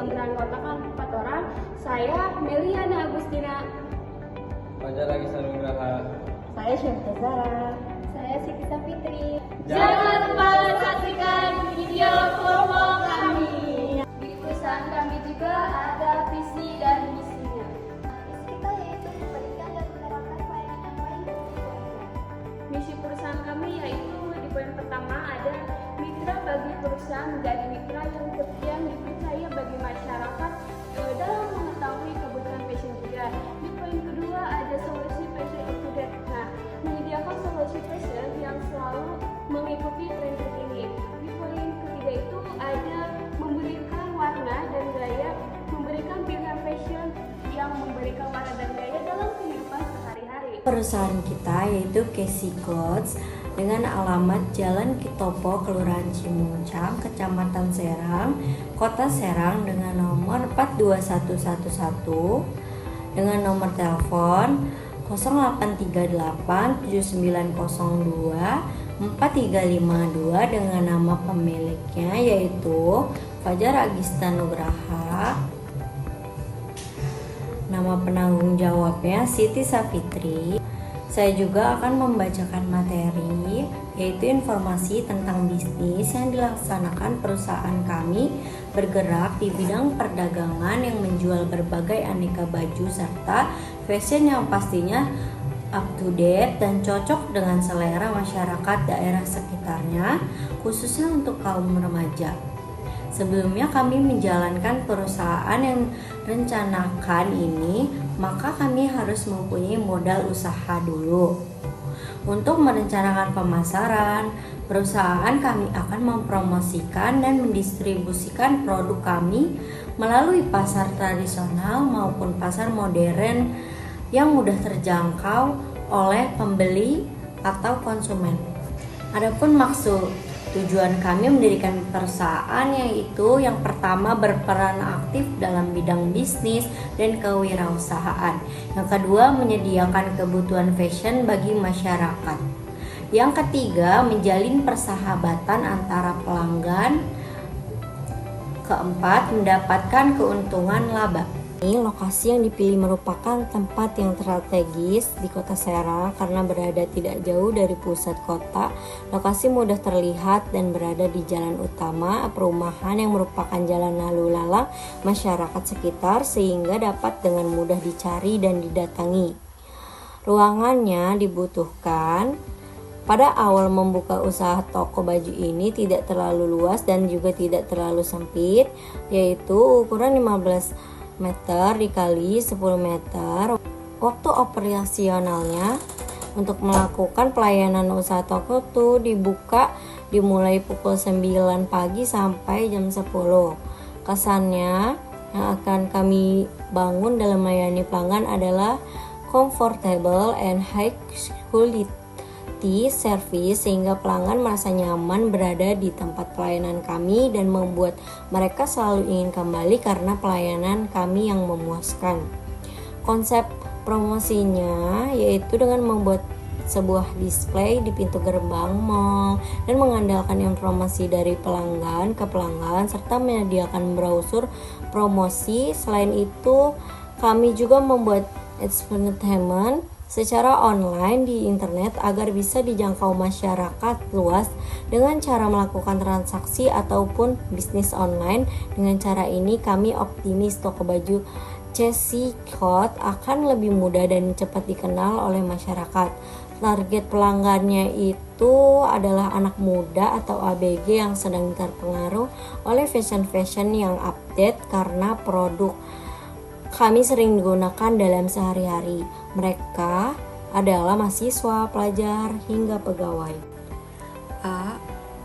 yang beranggotakan 4 orang. Saya Meliana Agustina. Fajar Agista Nugraha. Saya Syafta Zara. Saya Siti Fitri. Jangan lupa saksikan video promo kami. Di perusahaan kami juga ada visi dan misinya. Misi kita yaitu memberikan dan menerapkan pelayanan yang baik untuk keluarga. Misi perusahaan kami yaitu di poin pertama ada mitra bagi perusahaan menjadi mitra yang dipercaya bagi masyarakat dalam mengetahui kebutuhan passion juga. Di poin kedua ada solusi passion up to date. Nah, menyediakan solusi passion yang selalu mengikuti tren terkini. Di poin ketiga itu ada memberikan warna dan gaya, memberikan pilihan fashion yang memberikan warna dan gaya dalam kehidupan sehari-hari. Perusahaan kita yaitu Casey Clothes dengan alamat Jalan Kitopo, Kelurahan Cimuncang, Kecamatan Serang, Kota Serang dengan nomor 42111 dengan nomor telepon 0838 7902 4352 dengan nama pemiliknya yaitu Fajar Agista Nugraha. Nama penanggung jawabnya Siti Fitri. Saya juga akan membacakan materi yaitu informasi tentang bisnis yang dilaksanakan perusahaan kami bergerak di bidang perdagangan yang menjual berbagai aneka baju serta fashion yang pastinya up to date dan cocok dengan selera masyarakat daerah sekitarnya, khususnya untuk kaum remaja. Sebelumnya kami menjalankan perusahaan yang rencanakan ini, maka kami harus mempunyai modal usaha dulu. Untuk merencanakan pemasaran, perusahaan kami akan mempromosikan dan mendistribusikan produk kami melalui pasar tradisional maupun pasar modern yang mudah terjangkau oleh pembeli atau konsumen. Adapun tujuan kami mendirikan perusahaan yaitu yang pertama berperan aktif dalam bidang bisnis dan kewirausahaan. Yang kedua menyediakan kebutuhan fashion bagi masyarakat. Yang ketiga menjalin persahabatan antara pelanggan. Keempat mendapatkan keuntungan laba. Lokasi yang dipilih merupakan tempat yang strategis di Kota Serang karena berada tidak jauh dari pusat kota. Lokasi mudah terlihat dan berada di jalan utama perumahan yang merupakan jalan lalu lalang masyarakat sekitar sehingga dapat dengan mudah dicari dan didatangi. Ruangannya dibutuhkan pada awal membuka usaha toko baju ini tidak terlalu luas dan juga tidak terlalu sempit, yaitu ukuran 15 meter dikali 10 meter. Waktu operasionalnya untuk melakukan pelayanan usaha toko itu dimulai pukul 9 pagi sampai jam 10. Kesannya yang akan kami bangun dalam melayani pelanggan adalah comfortable and high quality service sehingga pelanggan merasa nyaman berada di tempat pelayanan kami dan membuat mereka selalu ingin kembali karena pelayanan kami yang memuaskan. Konsep promosinya yaitu dengan membuat sebuah display di pintu gerbang mall dan mengandalkan informasi dari pelanggan ke pelanggan serta menyediakan brosur promosi. Selain itu, kami juga membuat advertisement secara online di internet agar bisa dijangkau masyarakat luas dengan cara melakukan transaksi ataupun bisnis online. Dengan cara ini kami optimis toko baju Casey Clothes akan lebih mudah dan cepat dikenal oleh masyarakat. Target pelanggannya itu adalah anak muda atau ABG yang sedang terpengaruh oleh fashion yang update karena produk kami sering digunakan dalam sehari-hari. Mereka adalah mahasiswa, pelajar, hingga pegawai. A.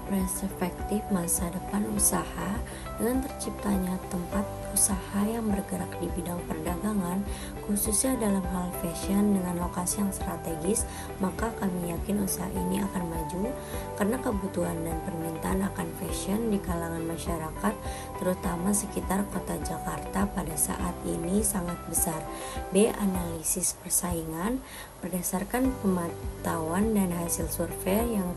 Perspektif masa depan usaha. Dengan terciptanya tempat usaha yang bergerak di bidang perdagangan, khususnya dalam hal fashion dengan lokasi yang strategis, maka kami yakin usaha ini akan maju karena kebutuhan dan permintaan akan fashion di kalangan masyarakat, terutama sekitar kota Jakarta pada saat ini sangat besar. B. Analisis persaingan. Berdasarkan pemantauan dan hasil survei yang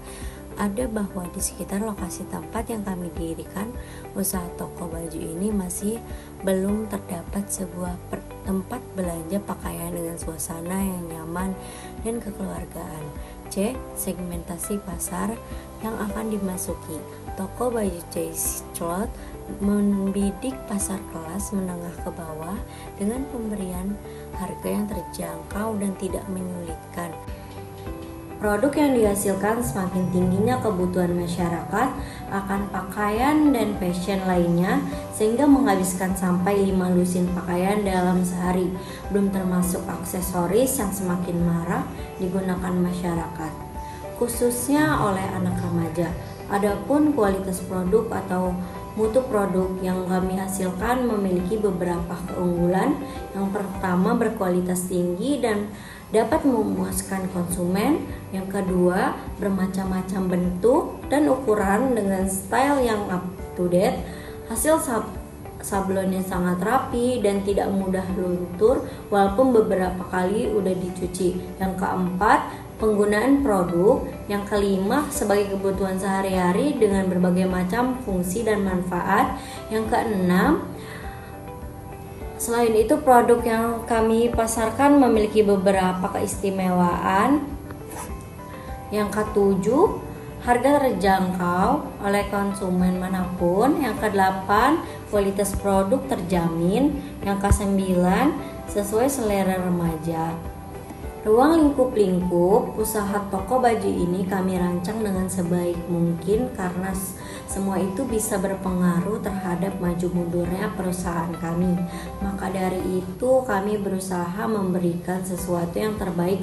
ada bahwa di sekitar lokasi tempat yang kami dirikan usaha toko baju ini masih belum terdapat sebuah tempat belanja pakaian dengan suasana yang nyaman dan kekeluargaan. C. Segmentasi pasar yang akan dimasuki. Toko baju Choice Cloth membidik pasar kelas menengah ke bawah dengan pemberian harga yang terjangkau dan tidak menyulitkan. Produk yang dihasilkan semakin tingginya kebutuhan masyarakat akan pakaian dan fashion lainnya, sehingga menghabiskan sampai 5 lusin pakaian dalam sehari, belum termasuk aksesoris yang semakin marak digunakan masyarakat, khususnya oleh anak remaja. Adapun kualitas produk atau mutu produk yang kami hasilkan memiliki beberapa keunggulan. Yang pertama, berkualitas tinggi dan dapat memuaskan konsumen. Yang kedua, bermacam-macam bentuk dan ukuran dengan style yang up to date. Hasil sablonnya sangat rapi dan tidak mudah luntur walaupun beberapa kali udah dicuci. Yang keempat, penggunaan produk. Yang kelima, sebagai kebutuhan sehari-hari dengan berbagai macam fungsi dan manfaat. Yang keenam, selain itu produk yang kami pasarkan memiliki beberapa keistimewaan. Yang ketujuh, harga terjangkau oleh konsumen manapun. Yang kedelapan, kualitas produk terjamin. Yang kesembilan, sesuai selera remaja. Ruang lingkup-lingkup usaha toko baju ini kami rancang dengan sebaik mungkin karena semua itu bisa berpengaruh terhadap maju mundurnya perusahaan kami. Maka dari itu kami berusaha memberikan sesuatu yang terbaik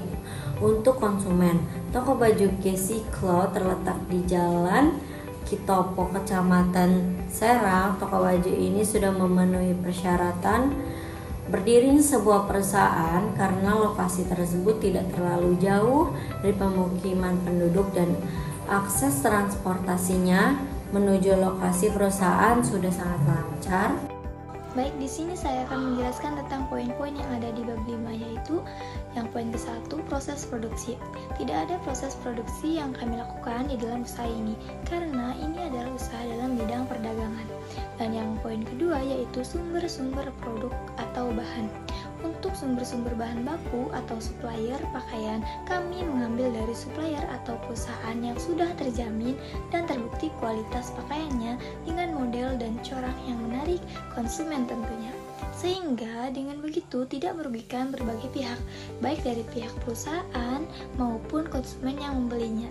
untuk konsumen. Toko baju Choice Cloth terletak di Jalan Kitopo, Kecamatan Serang. Toko baju ini sudah memenuhi persyaratan berdirinya sebuah perusahaan karena lokasi tersebut tidak terlalu jauh dari pemukiman penduduk dan akses transportasinya menuju lokasi perusahaan sudah sangat lancar. Baik, di sini saya akan menjelaskan tentang poin-poin yang ada di bab 5, yaitu yang poin ke-1, proses produksi. Tidak ada proses produksi yang kami lakukan di dalam usaha ini karena ini adalah usaha dalam bidang perdagangan. Dan yang poin kedua yaitu sumber-sumber produk atau bahan. Untuk sumber-sumber bahan baku atau supplier pakaian, kami mengambil dari supplier atau perusahaan yang sudah terjamin dan terbukti kualitas pakaiannya dengan model dan corak yang menarik konsumen tentunya. Sehingga dengan begitu tidak merugikan berbagai pihak, baik dari pihak perusahaan maupun konsumen yang membelinya.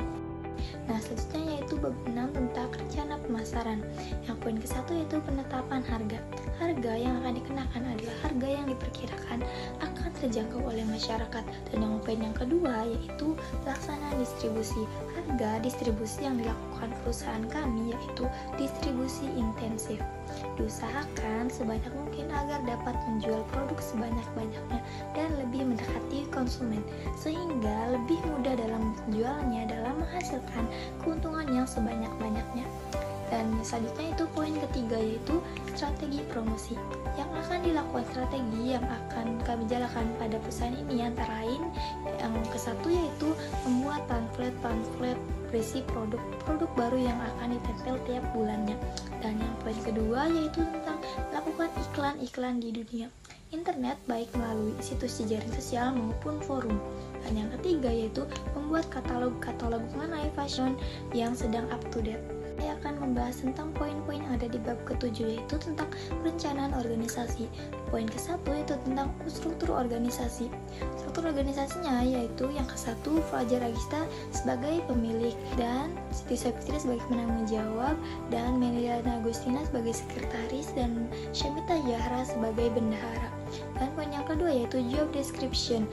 Nah, selanjutnya yaitu bab 6 tentang rencana pemasaran. Yang poin ke-1 yaitu penetapan harga. Harga yang akan dikenakan adalah harga yang diperkirakan akan terjangkau oleh masyarakat. Dan yang poin yang kedua yaitu pelaksanaan distribusi. Harga distribusi yang dilakukan perusahaan kami yaitu distribusi intensif. Diusahakan sebanyak mungkin agar dapat menjual produk sebanyak-banyaknya dan lebih mendekati konsumen, sehingga lebih mudah dalam menjualnya dalam menghasilkan keuntungan yang sebanyak-banyaknya. Dan selanjutnya itu poin ketiga yaitu strategi promosi. Yang akan dilakukan strategi yang akan kami jalankan pada perusahaan ini antara lain yang ke-1 yaitu membuat pamflet berisi produk baru yang akan ditempel tiap bulannya. Dan yang poin kedua yaitu tentang melakukan iklan di dunia internet baik melalui situs jejaring sosial maupun forum. Dan yang ketiga yaitu membuat katalog mengenai fashion yang sedang up to date. Saya akan membahas tentang poin-poin yang ada di bab ke-7 yaitu tentang perencanaan organisasi. Poin ke-1 yaitu tentang struktur organisasi. Struktur organisasinya yaitu yang ke-1 Fajar Agista sebagai pemilik dan Siti Sapitri sebagai penanggung jawab dan Meliana Agustina sebagai sekretaris dan Syamita Zahra sebagai bendahara. Dan poin yang kedua yaitu job description.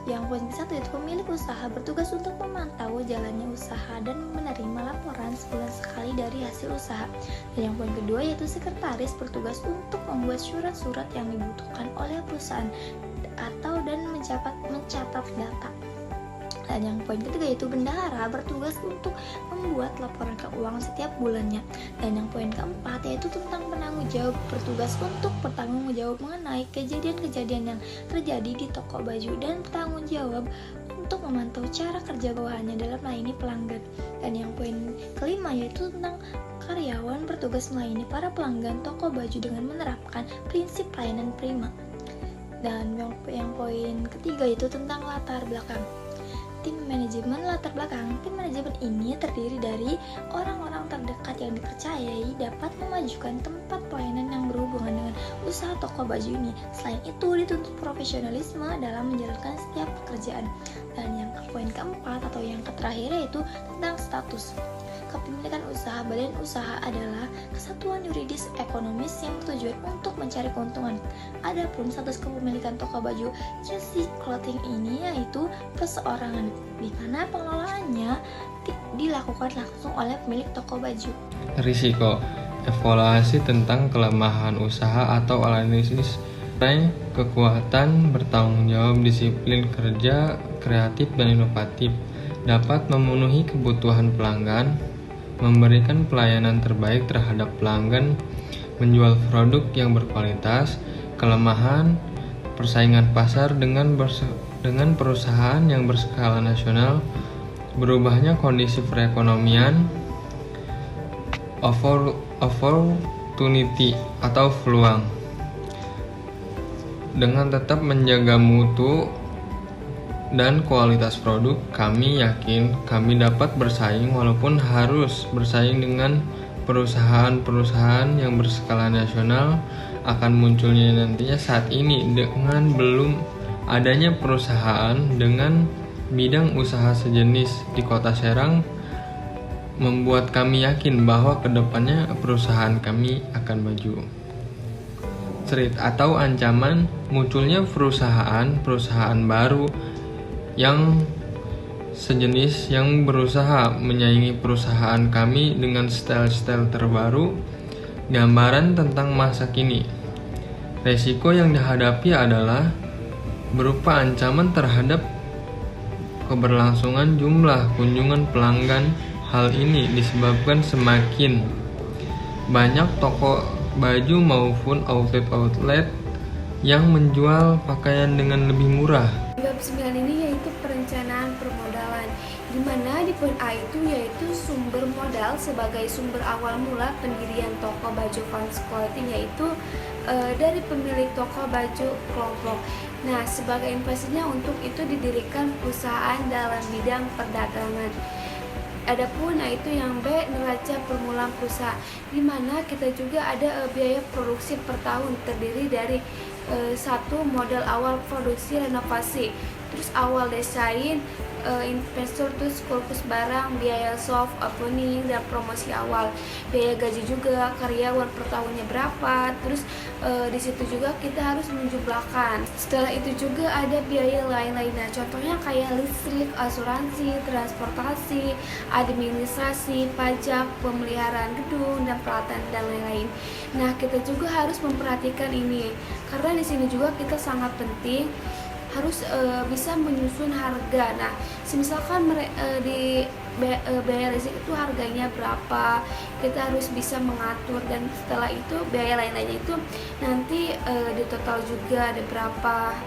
Yang poin ke-1 yaitu pemilik usaha bertugas untuk memantau jalannya usaha dan menerima laporan sebulan sekali dari hasil usaha. Dan yang poin kedua yaitu sekretaris bertugas untuk membuat surat-surat yang dibutuhkan oleh perusahaan atau dan mencatat data. Dan yang poin ketiga yaitu bendahara bertugas untuk membuat laporan keuangan setiap bulannya. Dan yang poin keempat yaitu tentang penanggung jawab bertugas untuk bertanggung jawab mengenai kejadian-kejadian yang terjadi di toko baju dan bertanggung jawab untuk memantau cara kerja bawahannya dalam melayani pelanggan. Dan yang poin kelima yaitu tentang karyawan bertugas melayani para pelanggan toko baju dengan menerapkan prinsip pelayanan prima. Dan yang poin ketiga itu tentang latar belakang. Tim manajemen latar belakang. Tim manajemen ini terdiri dari orang-orang terdekat yang dipercayai dapat memajukan tempat pelayanan yang berhubungan dengan usaha toko baju ini. Selain itu, dituntut profesionalisme dalam menjalankan setiap pekerjaan. Dan yang poin keempat atau yang terakhir yaitu tentang status. Kepemilikan usaha badan usaha adalah kesatuan yuridis ekonomis yang bertujuan untuk mencari keuntungan. Adapun status kepemilikan toko baju Chelsea Clothing ini yaitu perseorangan, di mana pengelolaannya dilakukan langsung oleh pemilik toko baju. Risiko evaluasi tentang kelemahan usaha atau analisis kekuatan bertanggung jawab, disiplin kerja, kreatif dan inovatif, dapat memenuhi kebutuhan pelanggan, memberikan pelayanan terbaik terhadap pelanggan, menjual produk yang berkualitas. Kelemahan persaingan pasar dengan perusahaan yang berskala nasional, berubahnya kondisi perekonomian, opportunity atau peluang. Dengan tetap menjaga mutu dan kualitas produk, kami yakin kami dapat bersaing walaupun harus bersaing dengan perusahaan-perusahaan yang berskala nasional. Akan munculnya nantinya saat ini dengan belum adanya perusahaan dengan bidang usaha sejenis di Kota Serang membuat kami yakin bahwa kedepannya perusahaan kami akan maju. Threat atau ancaman munculnya perusahaan baru yang sejenis yang berusaha menyaingi perusahaan kami dengan style-style terbaru. Gambaran tentang masa kini. Resiko yang dihadapi adalah berupa ancaman terhadap keberlangsungan jumlah kunjungan pelanggan. Hal ini disebabkan semakin banyak toko baju maupun outlet yang menjual pakaian dengan lebih murah. Bab 9 ini yaitu perencanaan permodalan, di mana di poin A itu yaitu sumber modal sebagai sumber awal mula pendirian toko baju Vans Clothing, yaitu dari pemilik toko baju kelompok. Nah, sebagai investasinya untuk itu didirikan perusahaan dalam bidang perdagangan. Adapun itu yang B, neraca permulaan perusahaan, di mana kita juga ada biaya produksi per tahun terdiri dari satu modal awal produksi renovasi, terus awal desain, investor, terus kulkus barang, biaya soft opening dan promosi awal, biaya gaji juga karyawan per tahunnya berapa, terus di situ juga kita harus menjumlahkan. Setelah itu juga ada biaya lain-lainnya, contohnya kayak listrik, asuransi, transportasi, administrasi, pajak, pemeliharaan gedung dan peralatan dan lain-lain. Nah, kita juga harus memperhatikan ini karena di sini juga kita sangat penting harus bisa menyusun harga. Nah, misalkan di biaya listrik itu harganya berapa, kita harus bisa mengatur, dan setelah itu biaya lain-lainnya itu nanti di total juga ada berapa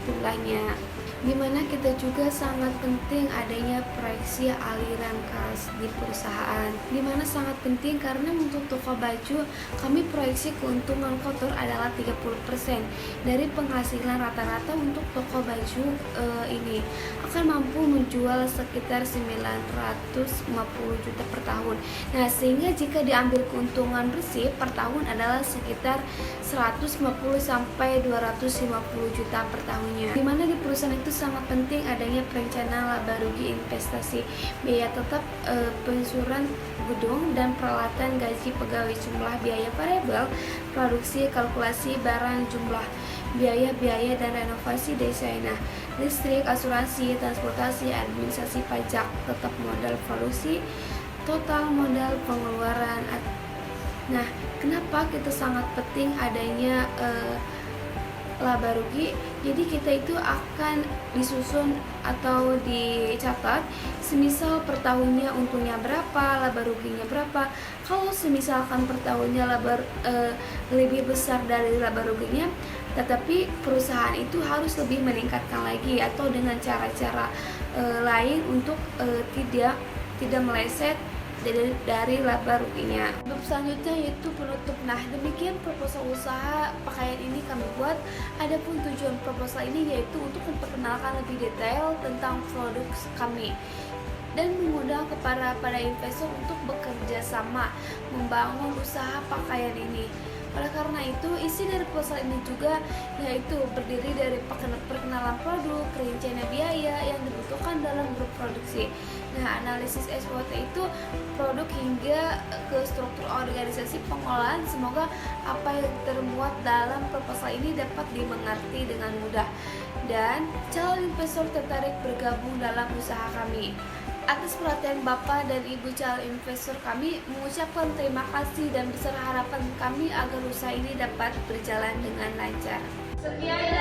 jumlahnya. Dimana kita juga sangat penting adanya proyeksi aliran kas di perusahaan, dimana sangat penting karena untuk toko baju kami proyeksi keuntungan kotor adalah 30% dari penghasilan rata-rata. Untuk toko baju ini akan mampu menjual sekitar 950 juta per tahun. Nah, sehingga jika diambil keuntungan bersih per tahun adalah sekitar 150 sampai 250 juta per tahunnya. Dimana di perusahaan itu sangat penting adanya perencanaan laba rugi investasi, biaya tetap, pengusuran gedung dan peralatan, gaji pegawai, jumlah biaya variabel, produksi, kalkulasi barang, jumlah biaya dan renovasi desain, listrik, asuransi, transportasi, administrasi, pajak, tetap modal produksi, total modal pengeluaran. Nah, kenapa kita sangat penting adanya laba rugi? Jadi kita itu akan disusun atau dicatat semisal per tahunnya untungnya berapa, laba ruginya berapa. Kalau semisalkan per tahunnya lebih besar dari laba ruginya, Tetapi perusahaan itu harus lebih meningkatkan lagi atau dengan cara-cara lain untuk tidak meleset dari laba ruginya. Bab selanjutnya yaitu penutup. Nah, demikian proposal usaha pakaian ini kami buat. Adapun tujuan proposal ini yaitu untuk memperkenalkan lebih detail tentang produk kami dan mengundang kepada investor untuk bekerja sama membangun usaha pakaian ini. Oleh karena itu, isi dari proposal ini juga yaitu berdiri dari perkenalan produk, rincian biaya yang dibutuhkan dalam grup produksi. Nah, analisis SWOT itu produk hingga ke struktur organisasi pengolahan. Semoga apa yang termuat dalam proposal ini dapat dimengerti dengan mudah dan calon investor tertarik bergabung dalam usaha kami. Atas perhatian Bapak dan Ibu calon investor, kami mengucapkan terima kasih dan besar harapan kami agar usaha ini dapat berjalan dengan lancar. Sekian